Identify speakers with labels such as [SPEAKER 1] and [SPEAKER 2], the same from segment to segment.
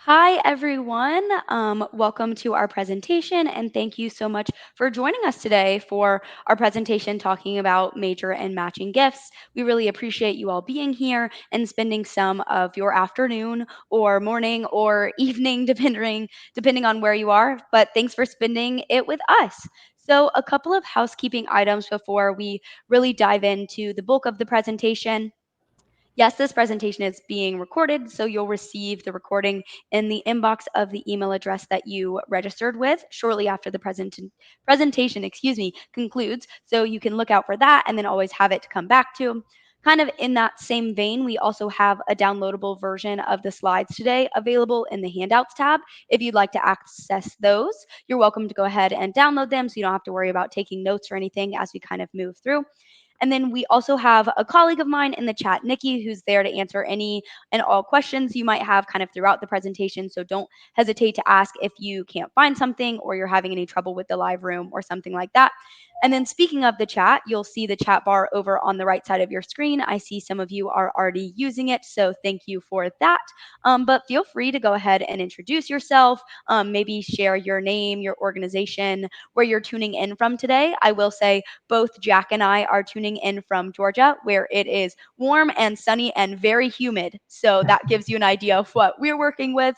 [SPEAKER 1] Hi, everyone. Welcome to our presentation, and thank you so much for joining us today for our presentation talking about major and matching gifts. We really appreciate you all being here and spending some of your afternoon or morning or evening, depending on where you are. But thanks for spending it with us. So, a couple of housekeeping items before we really dive into the bulk of the presentation. Yes, this presentation is being recorded, so you'll receive the recording in the inbox of the email address that you registered with shortly after the presentation, concludes. So you can look out for that and then always have it to come back to. Kind of in that same vein, we also have a downloadable version of the slides today available in the handouts tab. If you'd like to access those, you're welcome to go ahead and download them so you don't have to worry about taking notes or anything as we kind of move through. And then we also have a colleague of mine in the chat, Nikki, who's there to answer any and all questions you might have kind of throughout the presentation. So don't hesitate to ask if you can't find something or you're having any trouble with the live room or something like that. And then speaking of the chat, you'll see the chat bar over on the right side of your screen. I see some of you are already using it, so thank you for that. But feel free to go ahead and introduce yourself, maybe share your name, your organization, where you're tuning in from today. I will say both Jack and I are tuning in from Georgia, where it is warm and sunny and very humid. So that gives you an idea of what we're working with.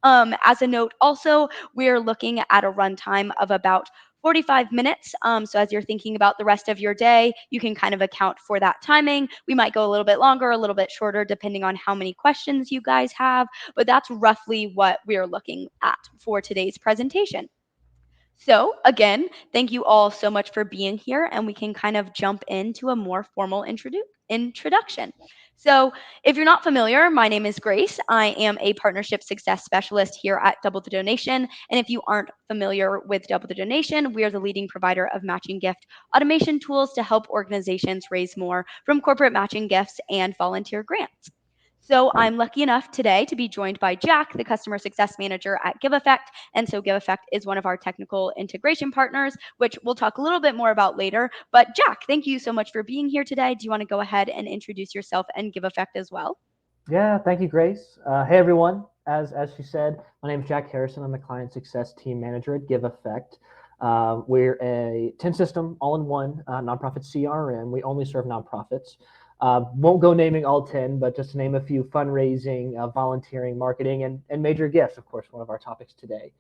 [SPEAKER 1] As a note, also, we're looking at a runtime of about 45 minutes. So as you're thinking about the rest of your day, you can kind of account for that timing. We might go a little bit longer, a little bit shorter, depending on how many questions you guys have, but that's roughly what we're looking at for today's presentation. So, again, thank you all so much for being here, and we can kind of jump into a more formal introduction. So, if you're not familiar, my name is Grace. I am a partnership success specialist here at Double the Donation. And if you aren't familiar with Double the Donation, we are the leading provider of matching gift automation tools to help organizations raise more from corporate matching gifts and volunteer grants. So I'm lucky enough today to be joined by Jack, the customer success manager at Giveffect. And so Giveffect is one of our technical integration partners, which we'll talk a little bit more about later. But Jack, thank you so much for being here today. Do you want to go ahead and introduce yourself and Giveffect as well?
[SPEAKER 2] Yeah, thank you, Grace. Hey, everyone. As she said, my name is Jack Harrison. I'm the client success team manager at Giveffect. We're a 10 system, all in one nonprofit CRM. We only serve nonprofits. Won't go naming all 10, but just to name a few: fundraising, volunteering, marketing, and major gifts, of course, one of our topics today.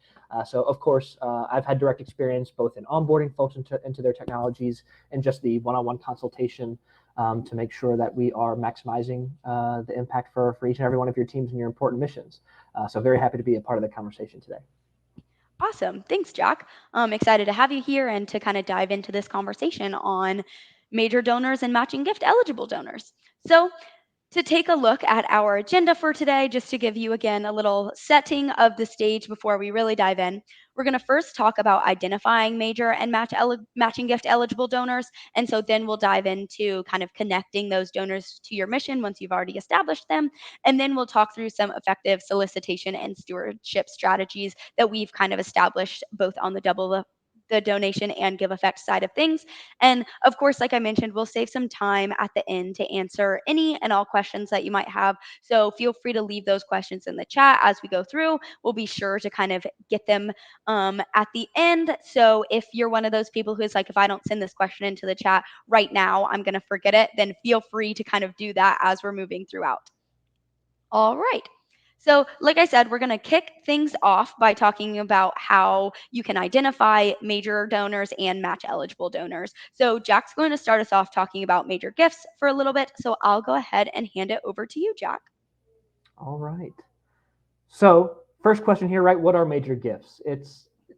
[SPEAKER 2] So, of course, I've had direct experience both in onboarding folks into their technologies and just the one on one consultation to make sure that we are maximizing the impact for each and every one of your teams and your important missions. So very happy to be a part of the conversation today.
[SPEAKER 1] Awesome. Thanks, Jack. I'm excited to have you here and to kind of dive into this conversation on major donors and matching gift eligible donors. So, to take a look at our agenda for today, just to give you again a little setting of the stage before we really dive in. We're going to first talk about identifying major and matching gift eligible donors. And so then we'll dive into kind of connecting those donors to your mission once you've already established them. And then we'll talk through some effective solicitation and stewardship strategies that we've kind of established both on the the donation and Giveffect side of things. And of course, like I mentioned, we'll save some time at the end to answer any and all questions that you might have. So feel free to leave those questions in the chat as we go through. We'll be sure to kind of get them at the end. So if you're one of those people who's like, if I don't send this question into the chat right now, I'm going to forget it, then feel free to kind of do that as we're moving throughout. All right. So, like I said, we're going to kick things off by talking about how you can identify major donors and match eligible donors. So, Jack's going to start us off talking about major gifts for a little bit. So, I'll go ahead and hand it over to you, Jack.
[SPEAKER 2] All right. So first question here, right? What are major gifts? It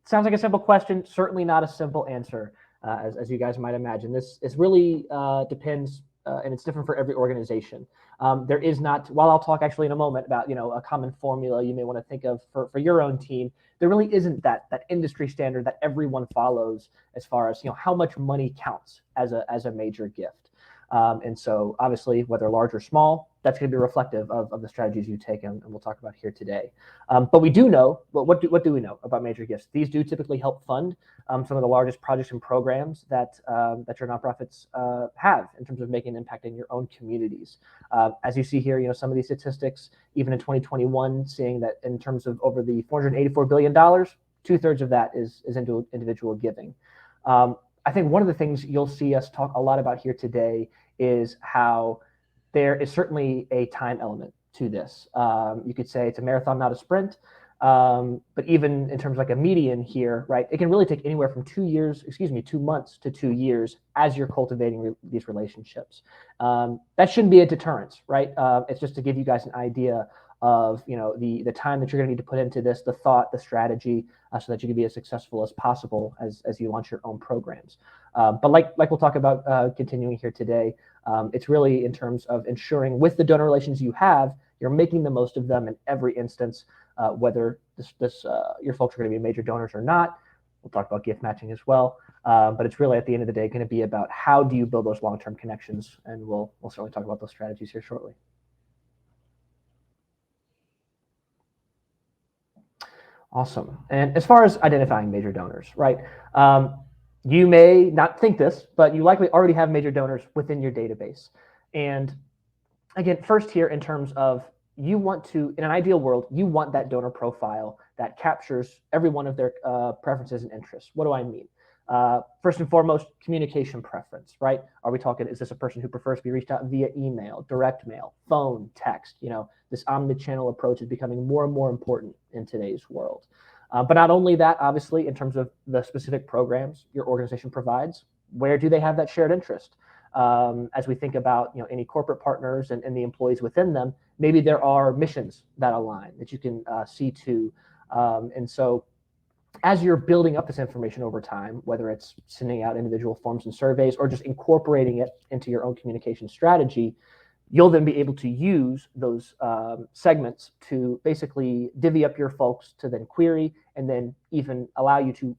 [SPEAKER 2] sounds like a simple question, certainly not a simple answer, as you guys might imagine. This really depends, and it's different for every organization. There is not, while I'll talk actually in a moment about a common formula you may want to think of for your own team, there really isn't that industry standard that everyone follows as far as how much money counts as a major gift. And so obviously, whether large or small, that's going to be reflective of the strategies you take, and we'll talk about here today. But we do know, what do we know about major gifts? These do typically help fund some of the largest projects and programs that your nonprofits have in terms of making an impact in your own communities. As you see here, some of these statistics, even in 2021, seeing that in terms of over the $484 billion, 2/3 of that is into individual giving. I think one of the things you'll see us talk a lot about here today is how there is certainly a time element to this. You could say it's a marathon, not a sprint. But even in terms of like a median here, right, it can really take anywhere from 2 months to 2 years as you're cultivating these relationships. That shouldn't be a deterrence, right? It's just to give you guys an idea of the time that you're going to need to put into this, the thought, the strategy, so that you can be as successful as possible as you launch your own programs. But like we'll talk about continuing here today, it's really in terms of ensuring with the donor relations you have, you're making the most of them in every instance, whether your folks are going to be major donors or not. We'll talk about gift matching as well. But it's really at the end of the day going to be about how do you build those long-term connections, and we'll certainly talk about those strategies here shortly. Awesome. And as far as identifying major donors, right? You may not think this, but you likely already have major donors within your database. And again, first here in terms of you want to, in an ideal world, you want that donor profile that captures every one of their preferences and interests. What do I mean? First and foremost, communication preference, right? Are we talking, is this a person who prefers to be reached out via email, direct mail, phone, text? This omni-channel approach is becoming more and more important in today's world. But not only that, obviously, in terms of the specific programs your organization provides, where do they have that shared interest? As we think about any corporate partners and the employees within them, maybe there are missions that align that you can see to. And so as you're building up this information over time, whether it's sending out individual forms and surveys or just incorporating it into your own communication strategy, you'll then be able to use those segments to basically divvy up your folks to then query and then even allow you to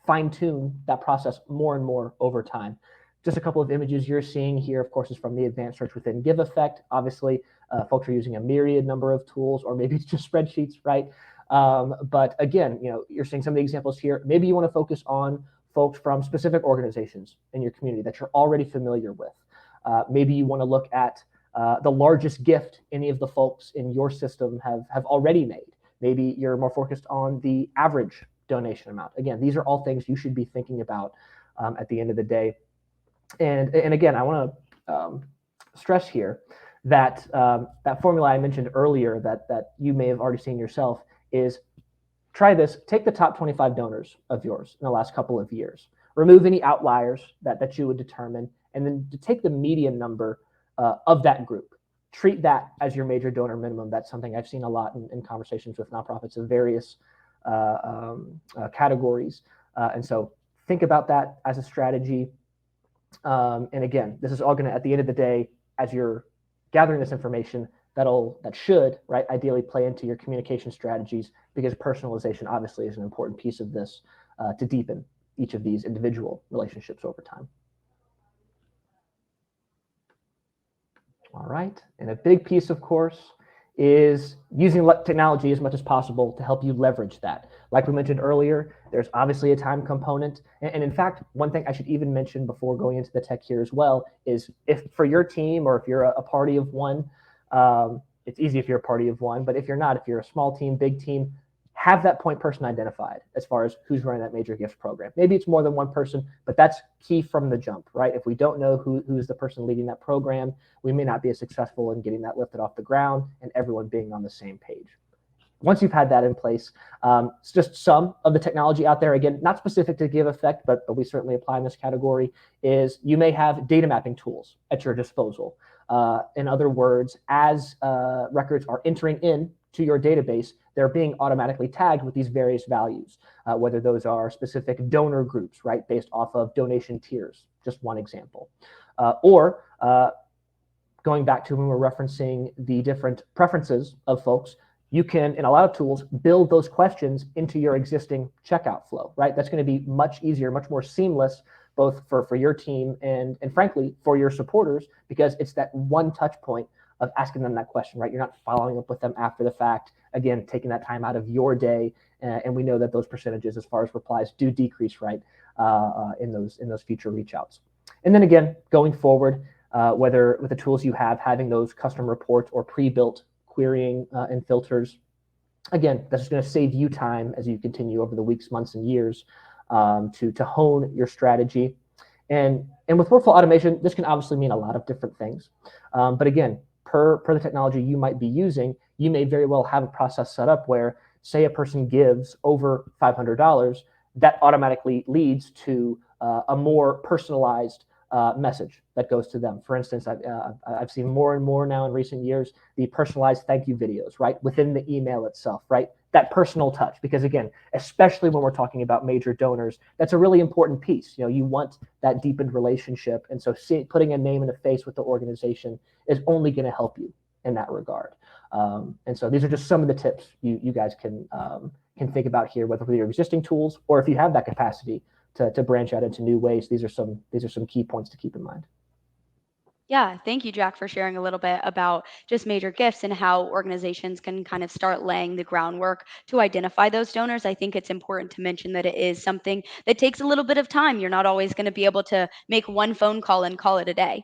[SPEAKER 2] fine-tune that process more and more over time. Just a couple of images you're seeing here, of course, is from the advanced search within Giveffect. Obviously, folks are using a myriad number of tools, or maybe it's just spreadsheets, right? But again, you're seeing some of the examples here. Maybe you want to focus on folks from specific organizations in your community that you're already familiar with. Maybe you want to look at the largest gift any of the folks in your system have already made. Maybe you're more focused on the average donation amount. Again, these are all things you should be thinking about at the end of the day. And again, I want to stress here that that formula I mentioned earlier that you may have already seen yourself is try this. Take the top 25 donors of yours in the last couple of years. Remove any outliers that you would determine, and then to take the median number of that group. Treat that as your major donor minimum. That's something I've seen a lot in conversations with nonprofits of various categories. And so think about that as a strategy. And again, this is all going to, at the end of the day, as you're gathering this information, that should, right, ideally play into your communication strategies, because personalization obviously is an important piece of this to deepen each of these individual relationships over time. All right, and a big piece, of course, is using technology as much as possible to help you leverage that. Like we mentioned earlier, there's obviously a time component. And in fact, one thing I should even mention before going into the tech here as well is if for your team, or if you're a party of one, it's easy if you're a party of one, but if you're not, if you're a small team, big team, have that point person identified as far as who's running that major gift program. Maybe it's more than one person, but that's key from the jump, right? If we don't know who's the person leading that program, we may not be as successful in getting that lifted off the ground and everyone being on the same page. Once you've had that in place, it's just some of the technology out there, again, not specific to Giveffect, but we certainly apply in this category, is you may have data mapping tools at your disposal. In other words, as records are entering in to your database, they're being automatically tagged with these various values, whether those are specific donor groups, right, based off of donation tiers, just one example. Or going back to when we're referencing the different preferences of folks, you can, in a lot of tools, build those questions into your existing checkout flow, right? That's going to be much easier, much more seamless, both for your team and frankly, for your supporters, because it's that one touch point of asking them that question, right? You're not following up with them after the fact. Again, taking that time out of your day, and we know that those percentages, as far as replies, do decrease, right, in those future reach outs. And then again, going forward, whether with the tools you have, having those custom reports or pre-built querying and filters, again, that's just going to save you time as you continue over the weeks, months, and years to hone your strategy. And with workflow automation, this can obviously mean a lot of different things. But again, per the technology you might be using, you may very well have a process set up where, say, a person gives over $500, that automatically leads to a more personalized message that goes to them. For instance, I've seen more and more now in recent years the personalized thank you videos, right, within the email itself, right? That personal touch, because again, especially when we're talking about major donors, that's a really important piece. You want that deepened relationship, and so putting a name and a face with the organization is only going to help you in that regard. And so these are just some of the tips you guys can think about here, whether with your existing tools or if you have that capacity to branch out into new ways. These are some key points to keep in mind.
[SPEAKER 1] Yeah, thank you, Jack, for sharing a little bit about just major gifts and how organizations can kind of start laying the groundwork to identify those donors. I think it's important to mention that it is something that takes a little bit of time. You're not always going to be able to make one phone call and call it a day.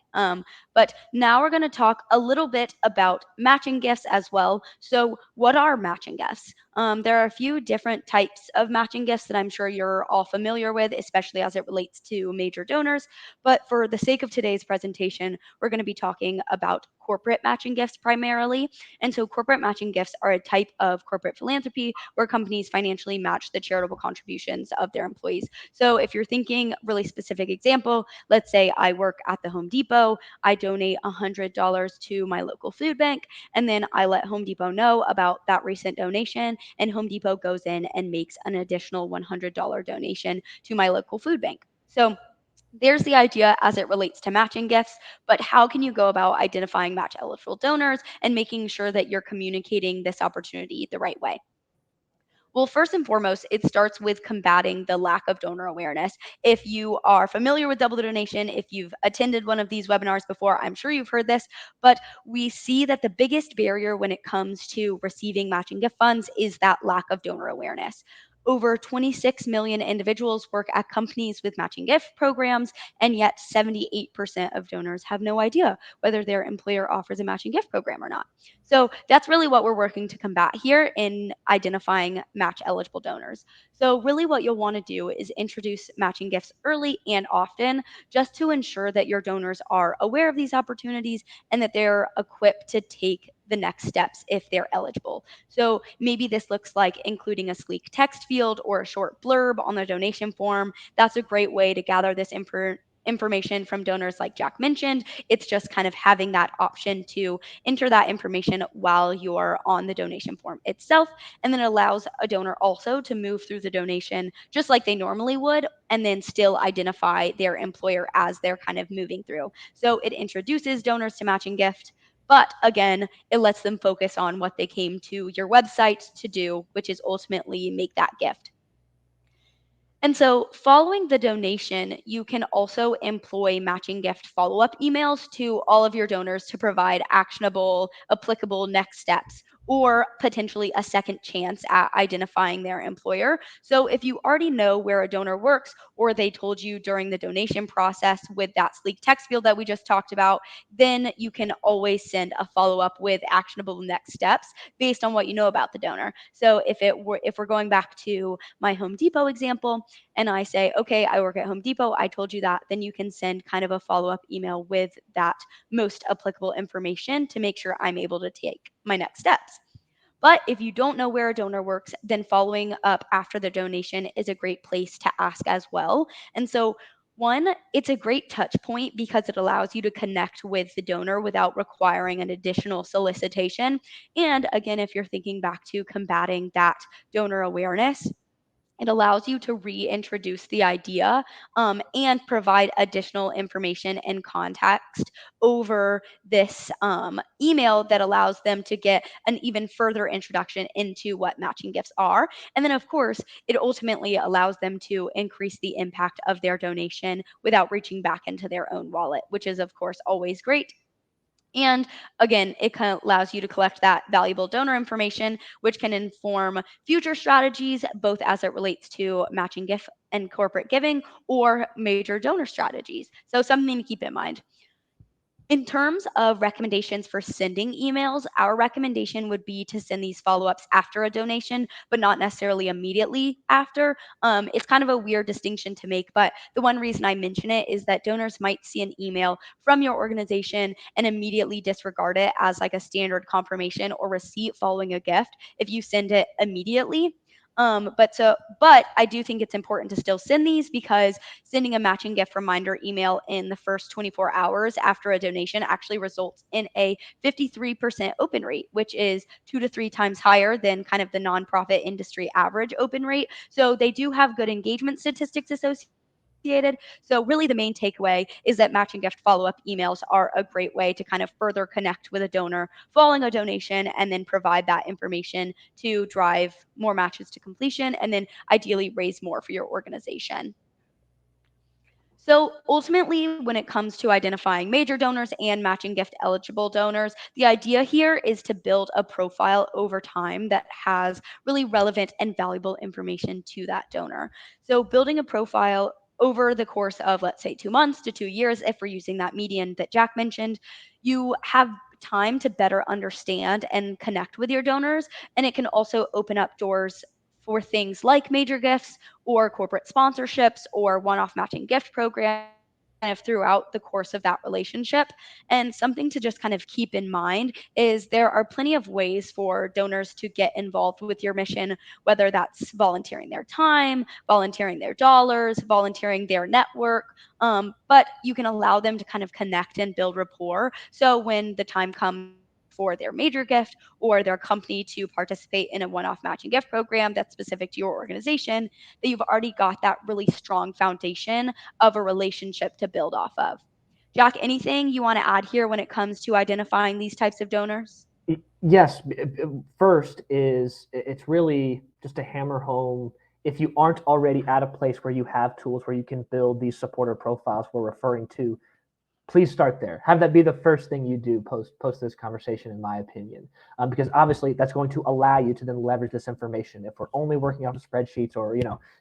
[SPEAKER 1] But now we're going to talk a little bit about matching gifts as well. So, what are matching gifts? There are a few different types of matching gifts that I'm sure you're all familiar with, especially as it relates to major donors. But for the sake of today's presentation, we're going to be talking about corporate matching gifts primarily. And so, corporate matching gifts are a type of corporate philanthropy where companies financially match the charitable contributions of their employees. So, if you're thinking really specific example, let's say I work at the Home Depot, I donate $100 to my local food bank, and then I let Home Depot know about that recent donation, and Home Depot goes in and makes an additional $100 donation to my local food bank. So, there's the idea as it relates to matching gifts, but how can you go about identifying match eligible donors and making sure that you're communicating this opportunity the right way? Well, first and foremost, it starts with combating the lack of donor awareness. If you are familiar with double donation, if you've attended one of these webinars before, I'm sure you've heard this, but we see that the biggest barrier when it comes to receiving matching gift funds is that lack of donor awareness. Over 26 million individuals work at companies with matching gift programs, and yet 78% of donors have no idea whether their employer offers a matching gift program or not. So that's really what we're working to combat here in identifying match eligible donors. So, really, what you'll want to do is introduce matching gifts early and often just to ensure that your donors are aware of these opportunities and that they're equipped to take the next steps if they're eligible. So, maybe this looks like including a sleek text field or a short blurb on the donation form. That's a great way to gather this information from donors, like Jack mentioned. It's just kind of having that option to enter that information while you're on the donation form itself. And then it allows a donor also to move through the donation just like they normally would, and then still identify their employer as they're kind of moving through. So it introduces donors to matching gift. But again, it lets them focus on what they came to your website to do, which is ultimately make that gift. And so, following the donation, you can also employ matching gift follow up emails to all of your donors to provide actionable, applicable next steps or potentially a second chance at identifying their employer. So, if you already know where a donor works or they told you during the donation process with that sleek text field that we just talked about, then you can always send a follow up with actionable next steps based on what you know about the donor. So, if we're going back to my Home Depot example, and I say, okay, I work at Home Depot, I told you that, then you can send kind of a follow up email with that most applicable information to make sure I'm able to take my next steps. But if you don't know where a donor works, then following up after the donation is a great place to ask as well. And so, one, it's a great touch point because it allows you to connect with the donor without requiring an additional solicitation. And again, if you're thinking back to combating that donor awareness, it allows you to reintroduce the idea and provide additional information and context over this email that allows them to get an even further introduction into what matching gifts are. And then, of course, it ultimately allows them to increase the impact of their donation without reaching back into their own wallet, which is, of course, always great. And again, it kind of allows you to collect that valuable donor information, which can inform future strategies, both as it relates to matching gift and corporate giving or major donor strategies. So, something to keep in mind. In terms of recommendations for sending emails, our recommendation would be to send these follow ups after a donation, but not necessarily immediately after. It's kind of a weird distinction to make, but the one reason I mention it is that donors might see an email from your organization and immediately disregard it as like a standard confirmation or receipt following a gift if you send it immediately. But I do think it's important to still send these because sending a matching gift reminder email in the first 24 hours after a donation actually results in a 53% open rate, which is 2 to 3 times higher than kind of the nonprofit industry average open rate. So they do have good engagement statistics associated. So, really, the main takeaway is that matching gift follow up emails are a great way to kind of further connect with a donor following a donation and then provide that information to drive more matches to completion and then ideally raise more for your organization. So ultimately, when it comes to identifying major donors and matching gift eligible donors, the idea here is to build a profile over time that has really relevant and valuable information to that donor. So building a profile over the course of, let's say, 2 months to 2 years, if we're using that median that Jack mentioned, you have time to better understand and connect with your donors. And it can also open up doors for things like major gifts or corporate sponsorships or one off matching gift programs kind of throughout the course of that relationship. And something to just kind of keep in mind is there are plenty of ways for donors to get involved with your mission, whether that's volunteering their time, volunteering their dollars, volunteering their network. But you can allow them to kind of connect and build rapport. So when the time comes for their major gift or their company to participate in a one off matching gift program that's specific to your organization, that you've already got that really strong foundation of a relationship to build off of. Jack, anything you want to add here when it comes to identifying these types of donors?
[SPEAKER 2] Yes. First is it's really just to hammer home, if you aren't already at a place where you have tools where you can build these supporter profiles we're referring to, please start there. Have that be the first thing you do post this conversation, in my opinion, because obviously that's going to allow you to then leverage this information. If we're only working off of spreadsheets or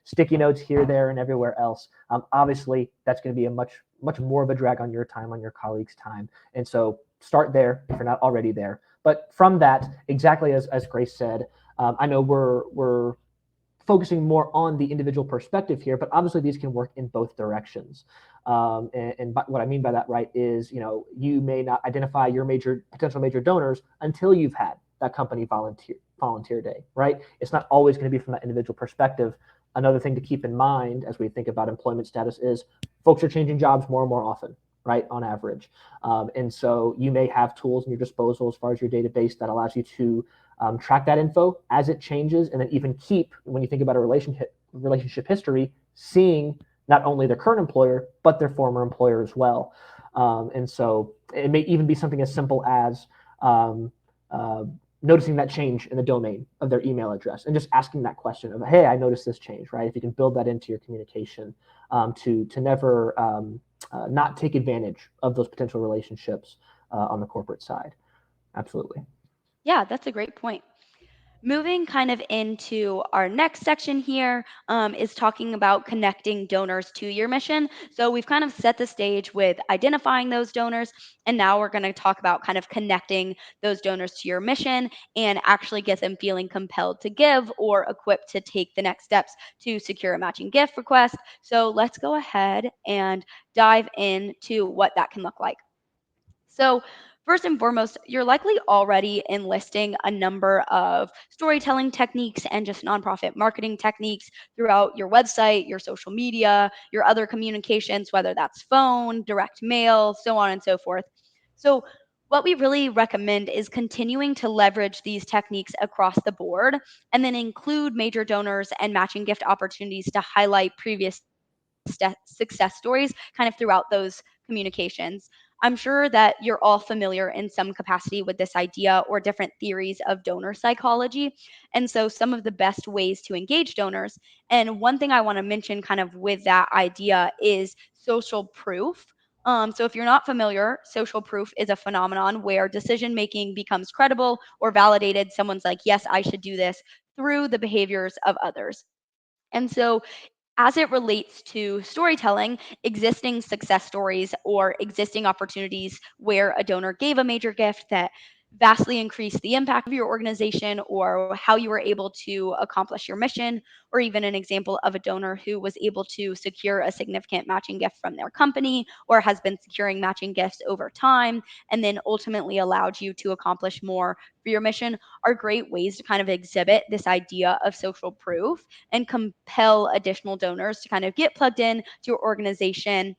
[SPEAKER 2] sticky notes here, there, and everywhere else, obviously that's going to be a much more of a drag on your time, on your colleagues' time. And so start there if you're not already there. But from that, exactly as Grace said, I know we're focusing more on the individual perspective here, but obviously these can work in both directions. And what I mean by that, right, is you may not identify your potential major donors until you've had that company volunteer day, right? It's not always going to be from that individual perspective. Another thing to keep in mind as we think about employment status is folks are changing jobs more and more often, right, on average. And so you may have tools in your disposal as far as your database that allows you to track that info as it changes, and then even keep, when you think about a relationship history, seeing not only their current employer but their former employer as well. And so it may even be something as simple as noticing that change in the domain of their email address and just asking that question of, hey, I noticed this change, right? If you can build that into your communication, to never not take advantage of those potential relationships on the corporate side. Absolutely.
[SPEAKER 1] Yeah, that's a great point. Moving kind of into our next section here is talking about connecting donors to your mission. So we've kind of set the stage with identifying those donors, and now we're going to talk about kind of connecting those donors to your mission and actually get them feeling compelled to give or equipped to take the next steps to secure a matching gift request. So let's go ahead and dive into what that can look like. So, first and foremost, you're likely already enlisting a number of storytelling techniques and just nonprofit marketing techniques throughout your website, your social media, your other communications, whether that's phone, direct mail, so on and so forth. So, what we really recommend is continuing to leverage these techniques across the board and then include major donors and matching gift opportunities to highlight previous success stories kind of throughout those communications. I'm sure that you're all familiar in some capacity with this idea or different theories of donor psychology. And so, some of the best ways to engage donors, and one thing I want to mention kind of with that idea is social proof. So, if you're not familiar, social proof is a phenomenon where decision making becomes credible or validated. Someone's like, yes, I should do this through the behaviors of others. And so, as it relates to storytelling, existing success stories or existing opportunities where a donor gave a major gift that vastly increased the impact of your organization or how you were able to accomplish your mission, or even an example of a donor who was able to secure a significant matching gift from their company or has been securing matching gifts over time and then ultimately allowed you to accomplish more for your mission are great ways to kind of exhibit this idea of social proof and compel additional donors to kind of get plugged in to your organization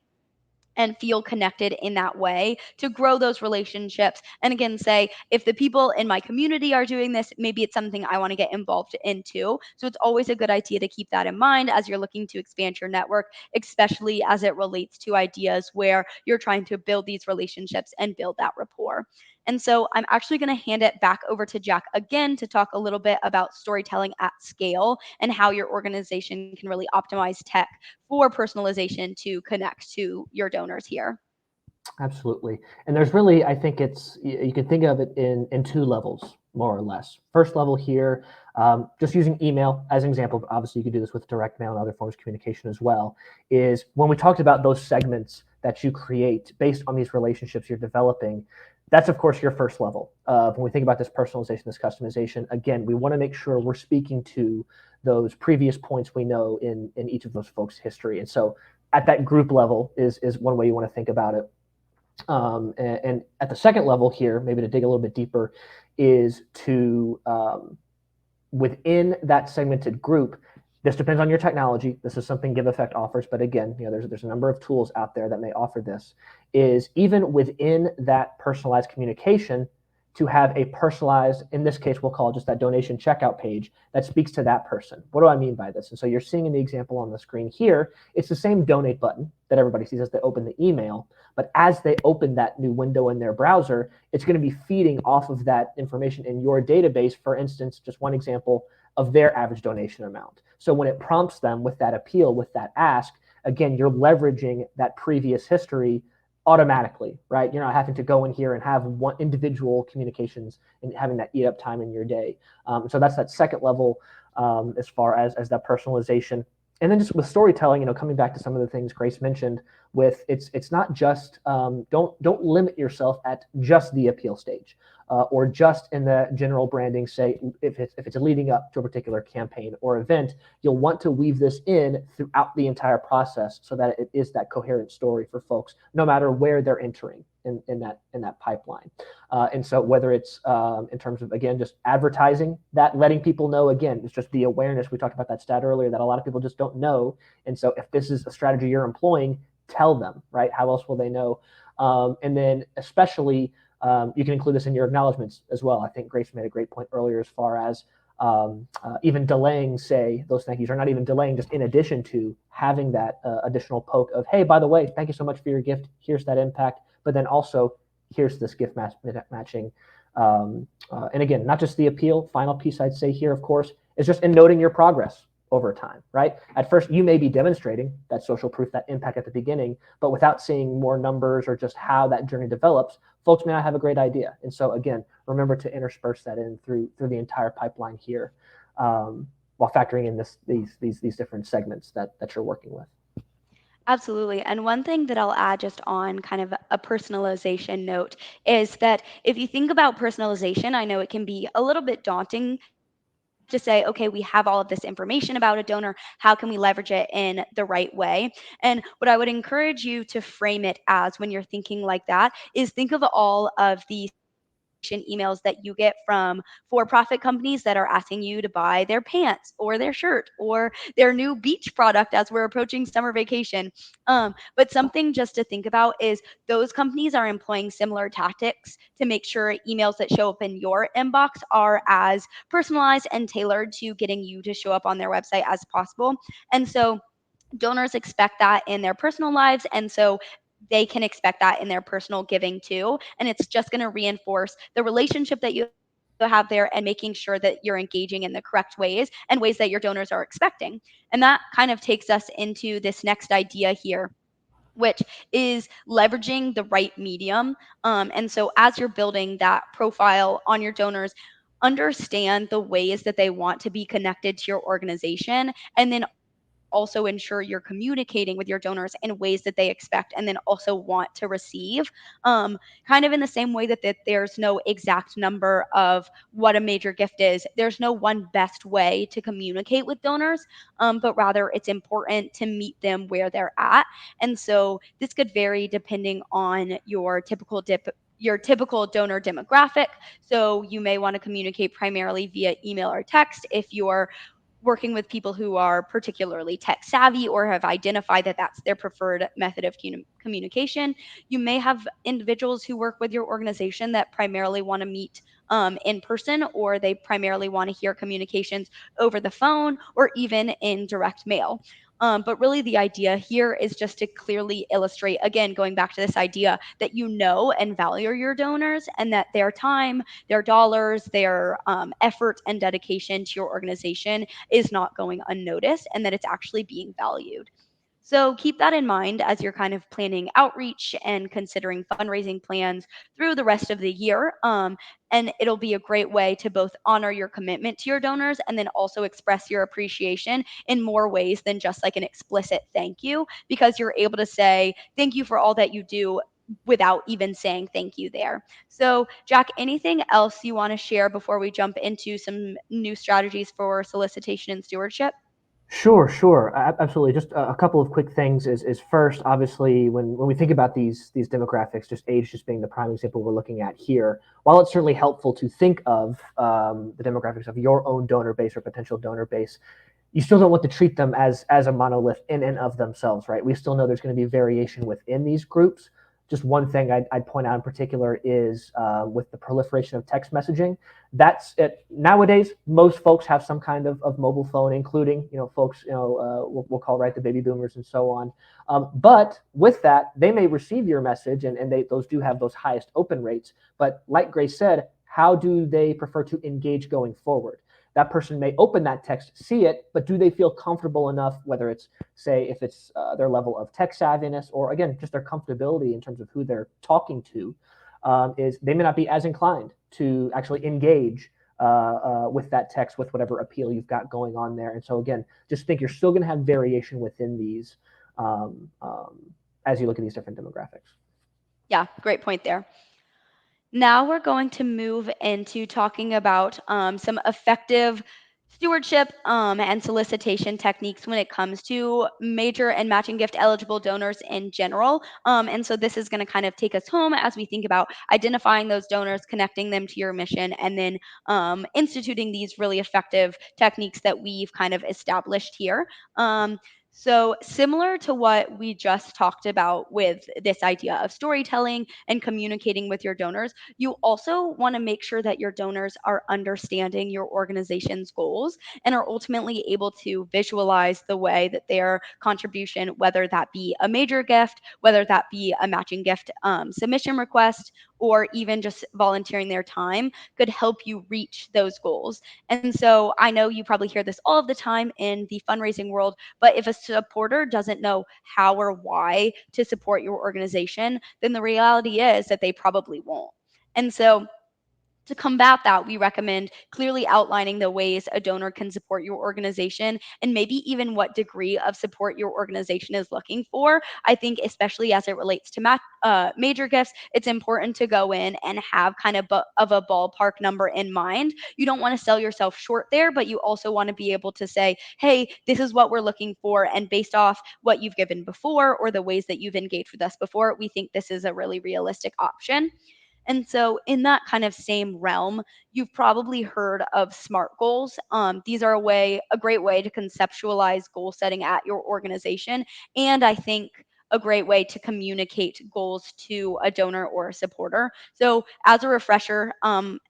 [SPEAKER 1] and feel connected in that way to grow those relationships. And again, say, if the people in my community are doing this, maybe it's something I want to get involved into. So it's always a good idea to keep that in mind as you're looking to expand your network, especially as it relates to ideas where you're trying to build these relationships and build that rapport. And so I'm actually going to hand it back over to Jack again to talk a little bit about storytelling at scale and how your organization can really optimize tech for personalization to connect to your donors here.
[SPEAKER 2] Absolutely. And there's really, I think you can think of it in two levels, more or less. First level here, just using email as an example, but obviously you could do this with direct mail and other forms of communication as well, is when we talked about those segments that you create based on these relationships you're developing, that's of course your first level. When we think about this personalization, this customization, again, we want to make sure we're speaking to those previous points we know in each of those folks' history. And so at that group level is one way you want to think about it. And at the second level here, maybe to dig a little bit deeper, is to within that segmented group. This depends on your technology. This is something Giveffect offers, but again, there's a number of tools out there that may offer this. Is even within that personalized communication, to have a personalized, in this case, we'll call it just that donation checkout page that speaks to that person. What do I mean by this? And so you're seeing in the example on the screen here, it's the same donate button that everybody sees as they open the email, but as they open that new window in their browser, it's going to be feeding off of that information in your database. For instance, just one example of their average donation amount. So when it prompts them with that appeal, with that ask, again, you're leveraging that previous history automatically, right? You're not having to go in here and have one individual communications and having that eat up time in your day. So that's that second level as far as that personalization. And then just with storytelling, coming back to some of the things Grace mentioned, with it's not just don't limit yourself at just the appeal stage. Or just in the general branding, say if it's leading up to a particular campaign or event, you'll want to weave this in throughout the entire process so that it is that coherent story for folks, no matter where they're entering in that pipeline. And so whether it's in terms of, again, just advertising that, letting people know, again, it's just the awareness. We talked about that stat earlier that a lot of people just don't know. And so if this is a strategy you're employing, tell them, right? How else will they know? And then especially, you can include this in your acknowledgments as well. I think Grace made a great point earlier as far as even delaying, say, those thank yous, or not even delaying, just in addition to having that additional poke of, hey, by the way, thank you so much for your gift. Here's that impact. But then also, here's this gift matching. And again, not just the appeal. Final piece I'd say here, of course, is just in noting your progress over time, right? At first, you may be demonstrating that social proof, that impact at the beginning, but without seeing more numbers or just how that journey develops, folks may not have a great idea. And so again, remember to intersperse that in through the entire pipeline here, while factoring in these different segments that you're working with.
[SPEAKER 1] Absolutely. And one thing that I'll add just on kind of a personalization note is that if you think about personalization, I know it can be a little bit daunting to say, okay, we have all of this information about a donor. How can we leverage it in the right way? And what I would encourage you to frame it as when you're thinking like that is think of all of the solicitation emails that you get from for profit companies that are asking you to buy their pants or their shirt or their new beach product as we're approaching summer vacation. But something just to think about is those companies are employing similar tactics to make sure emails that show up in your inbox are as personalized and tailored to getting you to show up on their website as possible. And so donors expect that in their personal lives. And so they can expect that in their personal giving too. And it's just going to reinforce the relationship that you have there and making sure that you're engaging in the correct ways and ways that your donors are expecting. And that kind of takes us into this next idea here which is leveraging the right medium. And so, as you're building that profile on your donors, understand the ways that they want to be connected to your organization, and then also ensure you're communicating with your donors in ways that they expect and then also want to receive. Kind of in the same way that there's no exact number of what a major gift is, there's no one best way to communicate with donors, but rather it's important to meet them where they're at. And so this could vary depending on your typical donor demographic. So you may want to communicate primarily via email or text if you're working with people who are particularly tech savvy or have identified that that's their preferred method of communication. You may have individuals who work with your organization that primarily want to meet in person, or they primarily want to hear communications over the phone or even in direct mail. But really, the idea here is just to clearly illustrate, again, going back to this idea that you know and value your donors and that their time, their dollars, their effort and dedication to your organization is not going unnoticed and that it's actually being valued. So keep that in mind as you're kind of planning outreach and considering fundraising plans through the rest of the year. And it'll be a great way to both honor your commitment to your donors and then also express your appreciation in more ways than just like an explicit thank you, because you're able to say thank you for all that you do without even saying thank you there. So, Jack, anything else you want to share before we jump into some new strategies for solicitation and stewardship?
[SPEAKER 2] Sure, sure, absolutely. Just a couple of quick things. Is first, obviously, when we think about these demographics, just age just being the prime example we're looking at here. While it's certainly helpful to think of the demographics of your own donor base or potential donor base, you still don't want to treat them as a monolith in and of themselves, right? We still know there's going to be variation within these groups. Just one thing I'd point out in particular is with the proliferation of text messaging. That's it. Nowadays, most folks have some kind of mobile phone, including folks we'll call right the baby boomers and so on. But with that, they may receive your message, and those do have those highest open rates. But like Grace said, how do they prefer to engage going forward? That person may open that text, see it, but do they feel comfortable enough, whether it's, say, if it's their level of tech savviness or, again, just their comfortability in terms of who they're talking to, is they may not be as inclined to actually engage with that text, with whatever appeal you've got going on there. And so, again, just think you're still going to have variation within these um, um, as you look at these different demographics.
[SPEAKER 1] Yeah, great point there. Now we're going to move into talking about some effective stewardship and solicitation techniques when it comes to major and matching gift eligible donors in general. And so this is going to kind of take us home as we think about identifying those donors, connecting them to your mission, and then instituting these really effective techniques that we've kind of established here. So, similar to what we just talked about with this idea of storytelling and communicating with your donors, you also want to make sure that your donors are understanding your organization's goals and are ultimately able to visualize the way that their contribution, whether that be a major gift, whether that be a matching gift submission request, or even just volunteering their time, could help you reach those goals. And so I know you probably hear this all of the time in the fundraising world, but if a supporter doesn't know how or why to support your organization, then the reality is that they probably won't. And so to combat that, we recommend clearly outlining the ways a donor can support your organization and maybe even what degree of support your organization is looking for. I think, especially as it relates to major gifts, it's important to go in and have kind of a ballpark number in mind. You don't want to sell yourself short there, but you also want to be able to say, hey, this is what we're looking for. And based off what you've given before or the ways that you've engaged with us before, we think this is a really realistic option. And so, in that kind of same realm, you've probably heard of SMART goals. These are a great way to conceptualize goal setting at your organization, and I think a great way to communicate goals to a donor or a supporter. So, as a refresher,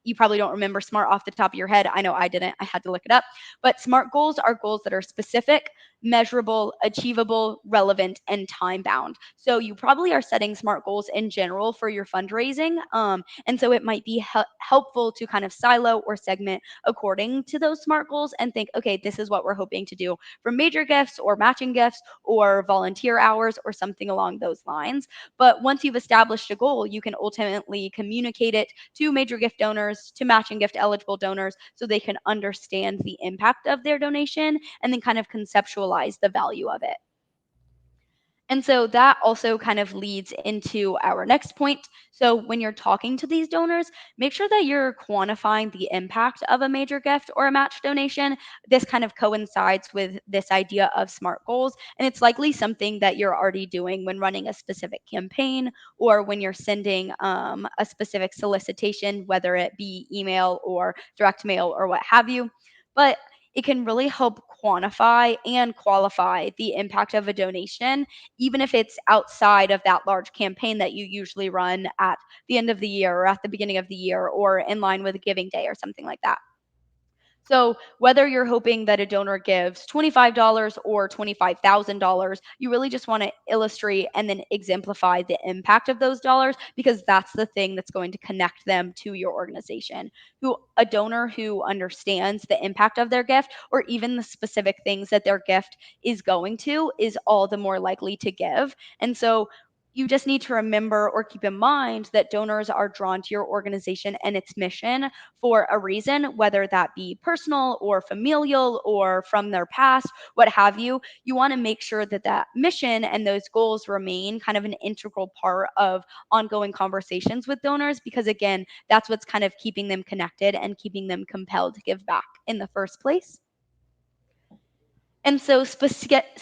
[SPEAKER 1] you probably don't remember SMART off the top of your head. I know I didn't. I had to look it up. But SMART goals are goals that are specific, measurable, achievable, relevant, and time bound. So you probably are setting SMART goals in general for your fundraising. And so it might be helpful to kind of silo or segment according to those SMART goals and think, okay, this is what we're hoping to do for major gifts or matching gifts or volunteer hours or something along those lines. But once you've established a goal, you can ultimately communicate it to major gift donors, to matching gift eligible donors, so they can understand the impact of their donation and then kind of conceptualize the value of it. And so that also kind of leads into our next point. So when you're talking to these donors, make sure that you're quantifying the impact of a major gift or a match donation. This kind of coincides with this idea of SMART goals, and it's likely something that you're already doing when running a specific campaign or when you're sending a specific solicitation, whether it be email or direct mail or what have you. But it can really help quantify and qualify the impact of a donation even if it's outside of that large campaign that you usually run at the end of the year or at the beginning of the year or in line with a giving day or something like that. So, whether you're hoping that a donor gives $25 or $25,000, you really just want to illustrate and then exemplify the impact of those dollars because that's the thing that's going to connect them to your organization. Who a donor who understands the impact of their gift or even the specific things that their gift is going to is all the more likely to give. And so you just need to remember or keep in mind that donors are drawn to your organization and its mission for a reason, whether that be personal or familial or from their past, what have you. You want to make sure that that mission and those goals remain kind of an integral part of ongoing conversations with donors because, again, that's what's kind of keeping them connected and keeping them compelled to give back in the first place. And so specific,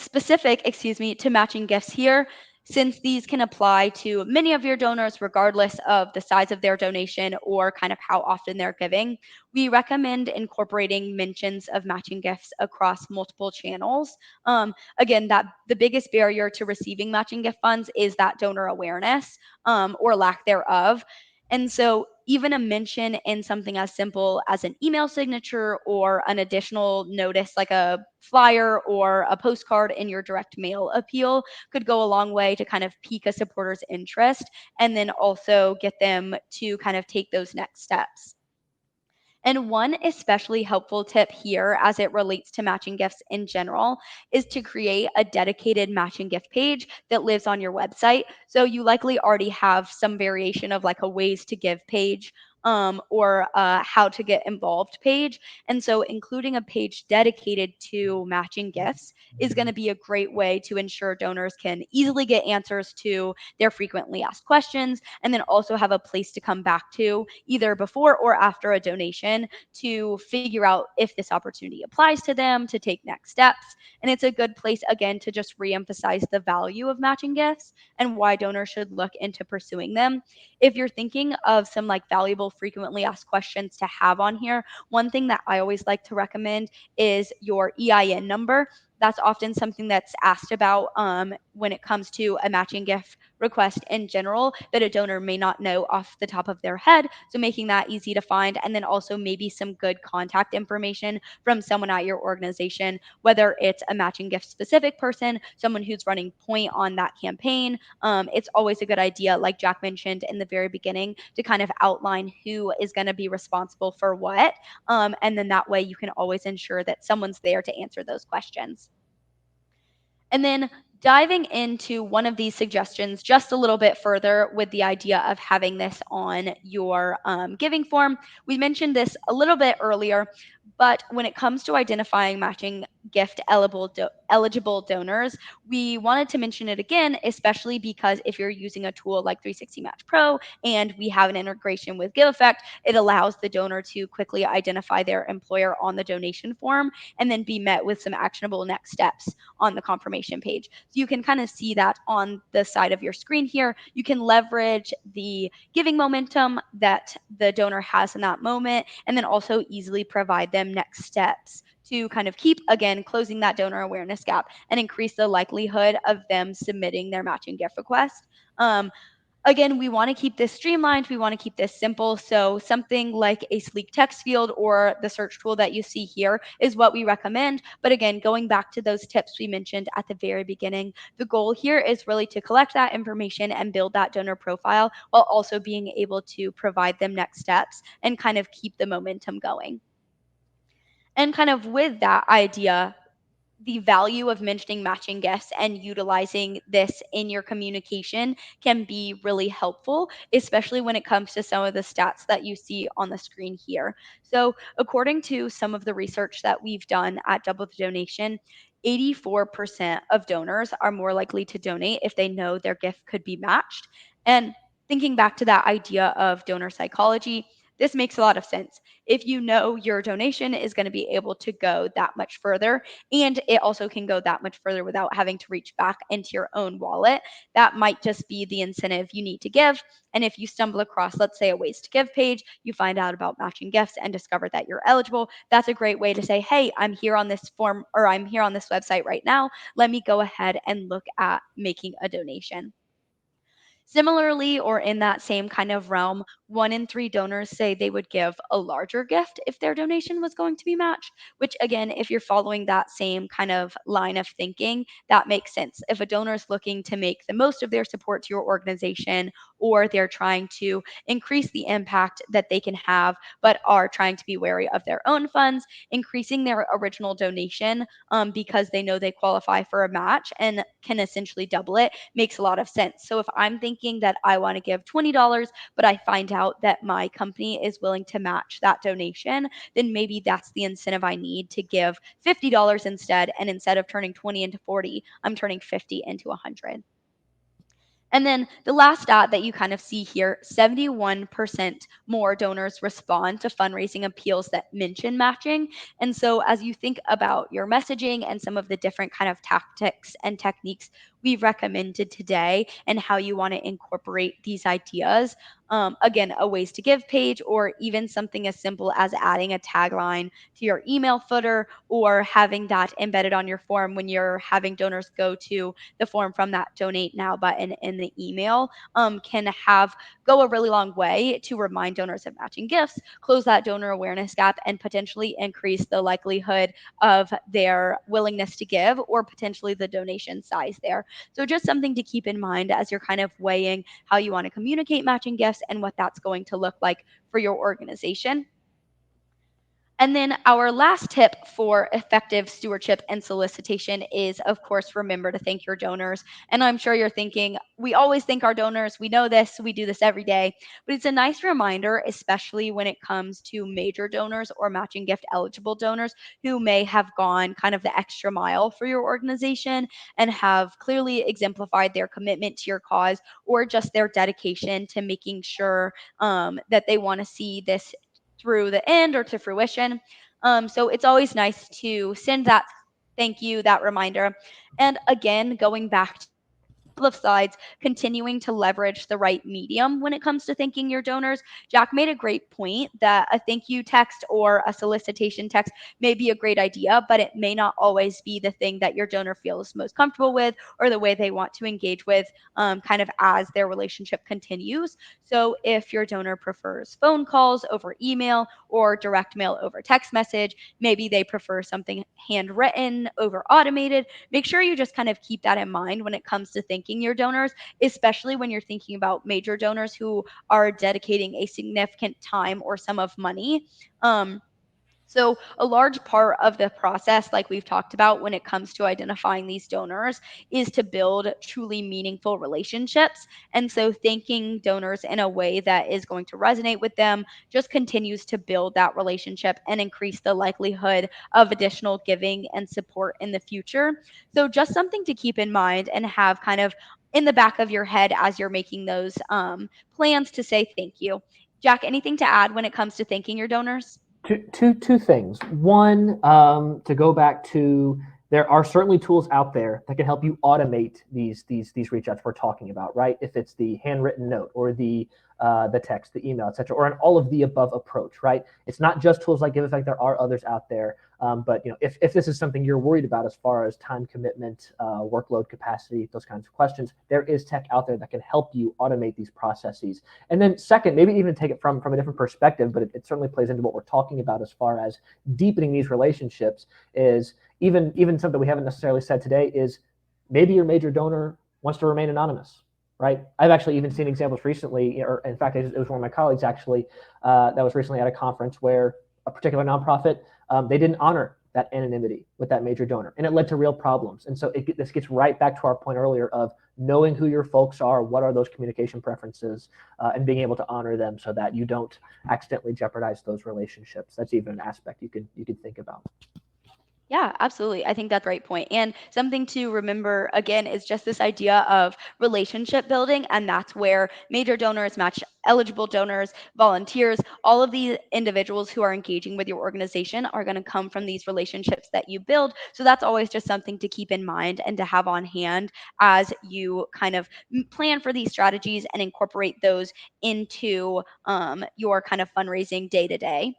[SPEAKER 1] to matching gifts here, since these can apply to many of your donors regardless of the size of their donation or kind of how often they're giving, we recommend incorporating mentions of matching gifts across multiple channels. Again, that the biggest barrier to receiving matching gift funds is that donor awareness or lack thereof. And so, even a mention in something as simple as an email signature or an additional notice like a flyer or a postcard in your direct mail appeal could go a long way to kind of pique a supporter's interest and then also get them to kind of take those next steps. And one especially helpful tip here as it relates to matching gifts in general is to create a dedicated matching gift page that lives on your website. So you likely already have some variation of like a ways to give page or how to get involved page. And so including a page dedicated to matching gifts is going to be a great way to ensure donors can easily get answers to their frequently asked questions and then also have a place to come back to either before or after a donation to figure out if this opportunity applies to them, to take next steps. And it's a good place, again, to just reemphasize the value of matching gifts and why donors should look into pursuing them. If you're thinking of some like valuable frequently asked questions to have on here, one thing that I always like to recommend is your EIN number. That's often something that's asked about when it comes to a matching gift request in general that a donor may not know off the top of their head. So making that easy to find. And then also maybe some good contact information from someone at your organization, whether it's a matching gift specific person, someone who's running point on that campaign. It's always a good idea, like Jack mentioned in the very beginning, to kind of outline who is going to be responsible for what. And then that way you can always ensure that someone's there to answer those questions. And then diving into one of these suggestions just a little bit further with the idea of having this on your giving form. We mentioned this a little bit earlier, but when it comes to identifying matching gift eligible donors, we wanted to mention it again, especially because if you're using a tool like 360 Match Pro and we have an integration with Giveffect, it allows the donor to quickly identify their employer on the donation form and then be met with some actionable next steps on the confirmation page. So you can kind of see that on the side of your screen here. You can leverage the giving momentum that the donor has in that moment and then also easily provide them next steps to kind of keep, again, closing that donor awareness gap and increase the likelihood of them submitting their matching gift request. Um, Again, we want to keep this streamlined. We want to keep this simple. So, something like a sleek text field or the search tool that you see here is what we recommend. But again, going back to those tips we mentioned at the very beginning, the goal here is really to collect that information and build that donor profile while also being able to provide them next steps and kind of keep the momentum going. And kind of with that idea, the value of mentioning matching gifts and utilizing this in your communication can be really helpful, especially when it comes to some of the stats that you see on the screen here. So, according to some of the research that we've done at Double the Donation, 84% of donors are more likely to donate if they know their gift could be matched. And thinking back to that idea of donor psychology, this makes a lot of sense. If you know your donation is going to be able to go that much further, and it also can go that much further without having to reach back into your own wallet, that might just be the incentive you need to give. And if you stumble across, let's say, a ways to give page, you find out about matching gifts and discover that you're eligible, that's a great way to say, hey, I'm here on this form or I'm here on this website right now. Let me go ahead and look at making a donation. Similarly, or in that same kind of realm, 1 in 3 donors say they would give a larger gift if their donation was going to be matched, which, again, if you're following that same kind of line of thinking, that makes sense. If a donor is looking to make the most of their support to your organization, or they're trying to increase the impact that they can have, but are trying to be wary of their own funds, increasing their original donation because they know they qualify for a match and can essentially double it makes a lot of sense. So if I'm thinking that I want to give $20, but I find out that my company is willing to match that donation, then maybe that's the incentive I need to give $50 instead. And instead of turning 20 into 40, I'm turning 50 into 100. And then the last stat that you kind of see here, 71% more donors respond to fundraising appeals that mention matching. And so as you think about your messaging and some of the different kind of tactics and techniques we've recommended today and how you want to incorporate these ideas, again, a ways to give page, or even something as simple as adding a tagline to your email footer or having that embedded on your form when you're having donors go to the form from that donate now button in the email, can have go a really long way to remind donors of matching gifts, close that donor awareness gap, and potentially increase the likelihood of their willingness to give or potentially the donation size there. So just something to keep in mind as you're kind of weighing how you want to communicate matching gifts and what that's going to look like for your organization. And then our last tip for effective stewardship and solicitation is, of course, remember to thank your donors. And I'm sure you're thinking, we always thank our donors. We know this, we do this every day. But it's a nice reminder, especially when it comes to major donors or matching gift eligible donors who may have gone kind of the extra mile for your organization and have clearly exemplified their commitment to your cause or just their dedication to making sure that they want to see this through the end or to fruition. So it's always nice to send that thank you, that reminder. And again, going back to couple of slides, continuing to leverage the right medium when it comes to thanking your donors. Jack made a great point that a thank you text or a solicitation text may be a great idea, but it may not always be the thing that your donor feels most comfortable with or the way they want to engage with kind of as their relationship continues. So if your donor prefers phone calls over email or direct mail over text message, maybe they prefer something handwritten over automated, make sure you just kind of keep that in mind when it comes to thanking your donors, especially when you're thinking about major donors who are dedicating a significant time or sum of money. So, a large part of the process, like we've talked about when it comes to identifying these donors, is to build truly meaningful relationships. And so, thanking donors in a way that is going to resonate with them just continues to build that relationship and increase the likelihood of additional giving and support in the future. So, just something to keep in mind and have kind of in the back of your head as you're making those plans to say thank you. Jack, anything to add when it comes to thanking your donors?
[SPEAKER 2] Two things. One, to go back to, there are certainly tools out there that can help you automate these reach outs we're talking about, right? If it's the handwritten note or the text, the email, etc., or an all of the above approach, right? It's not just tools like Giveffect. There are others out there. But if this is something you're worried about as far as time commitment, workload capacity, those kinds of questions, there is tech out there that can help you automate these processes. And then second, maybe even take it from a different perspective, but it certainly plays into what we're talking about as far as deepening these relationships. Is even something we haven't necessarily said today is maybe your major donor wants to remain anonymous, right? I've actually even seen examples recently, or in fact, it was one of my colleagues actually that was recently at a conference where a particular nonprofit, they didn't honor that anonymity with that major donor, and it led to real problems. And so this gets right back to our point earlier of knowing who your folks are, what are those communication preferences, and being able to honor them so that you don't accidentally jeopardize those relationships. That's even an aspect you can think about.
[SPEAKER 1] Yeah, absolutely. I think that's a great point. And something to remember again is just this idea of relationship building. And that's where major donors, match eligible donors, volunteers, all of these individuals who are engaging with your organization are going to come from these relationships that you build. So that's always just something to keep in mind and to have on hand as you kind of plan for these strategies and incorporate those into your kind of fundraising day to day.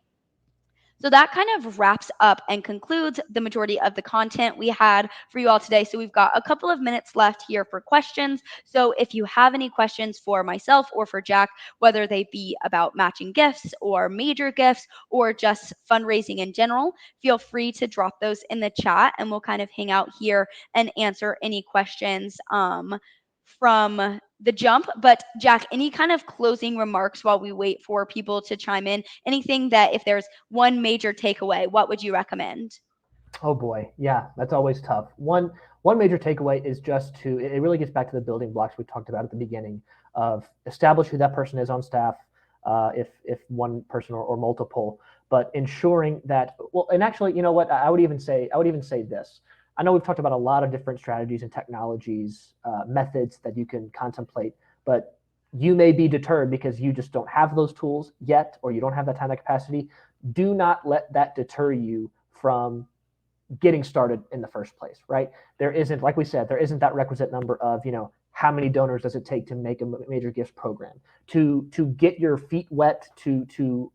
[SPEAKER 1] So that kind of wraps up and concludes the majority of the content we had for you all today. So we've got a couple of minutes left here for questions. So if you have any questions for myself or for Jack, whether they be about matching gifts or major gifts or just fundraising in general, feel free to drop those in the chat and we'll kind of hang out here and answer any questions from the jump. But Jack, any kind of closing remarks while we wait for people to chime in? Anything that if there's one major takeaway, what would you recommend?
[SPEAKER 2] Oh boy, yeah, that's always tough. One major takeaway is just to it really gets back to the building blocks we talked about at the beginning of establish who that person is on staff, if one person or multiple, but ensuring that and actually, you know what, I would even say this. I know we've talked about a lot of different strategies and technologies, methods that you can contemplate, but you may be deterred because you just don't have those tools yet, or you don't have that time and capacity. Do not let that deter you from getting started in the first place, right? There isn't, like we said, there isn't that requisite number of, how many donors does it take to make a major gifts program, to get your feet wet, to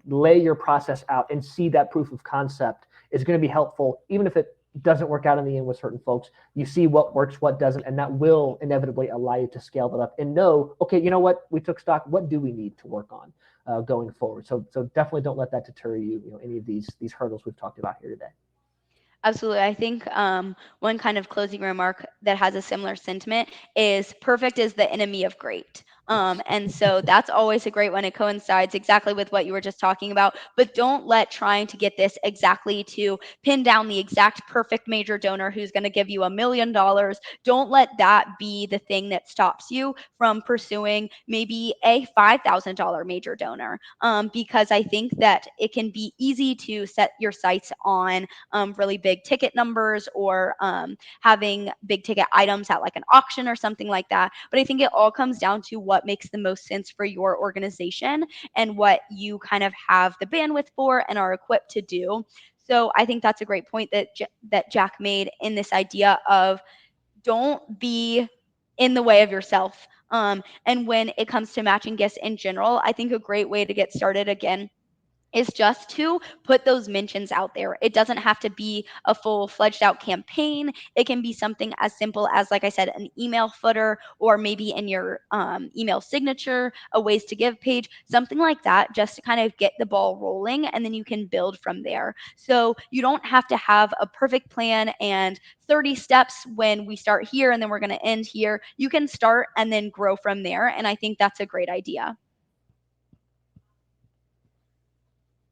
[SPEAKER 2] lay your process out and see that proof of concept is going to be helpful, even if it doesn't work out in the end with certain folks. You see what works, what doesn't, and that will inevitably allow you to scale that up and know, okay, you know what, we took stock, what do we need to work on going forward? So definitely don't let that deter you, any of these hurdles we've talked about here today.
[SPEAKER 1] Absolutely. I think one kind of closing remark that has a similar sentiment is perfect is the enemy of great.
[SPEAKER 2] Yes.
[SPEAKER 1] And so that's always a great one. It coincides exactly with what you were just talking about. But don't let trying to get this exactly to pin down the exact perfect major donor who's going to give you $1 million. Don't let that be the thing that stops you from pursuing maybe a $5,000 major donor. Because I think that it can be easy to set your sights on really big ticket numbers or having big ticket items at like an auction or something like that. But I think it all comes down to what makes the most sense for your organization and what you kind of have the bandwidth for and are equipped to do. So I think that's a great point that Jack made in this idea of don't be in the way of yourself. And when it comes to matching gifts in general, I think a great way to get started again is just to put those mentions out there. It doesn't have to be a full fledged out campaign. It can be something as simple as, like I said, an email footer or maybe in your email signature, a ways to give page, something like that, just to kind of get the ball rolling and then you can build from there. So you don't have to have a perfect plan and 30 steps when we start here and then we're going to end here. You can start and then grow from there. And I think that's a great idea.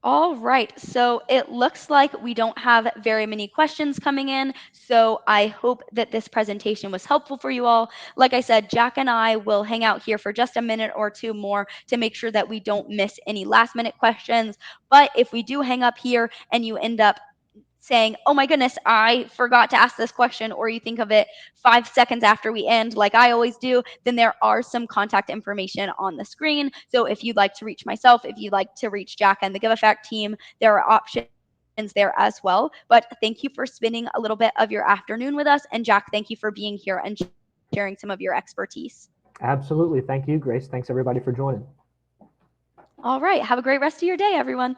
[SPEAKER 1] All right. So it looks like we don't have very many questions coming in. So I hope that this presentation was helpful for you all. Like I said, Jack and I will hang out here for just a minute or two more to make sure that we don't miss any last minute questions. But if we do hang up here and you end up saying, oh my goodness, I forgot to ask this question, or you think of it 5 seconds after we end, like I always do, then there are some contact information on the screen. So if you'd like to reach myself, if you'd like to reach Jack and the Giveffect team, there are options there as well. But thank you for spending a little bit of your afternoon with us. And Jack, thank you for being here and sharing some of your expertise.
[SPEAKER 2] Absolutely. Thank you, Grace. Thanks everybody for joining.
[SPEAKER 1] All right. Have a great rest of your day, everyone.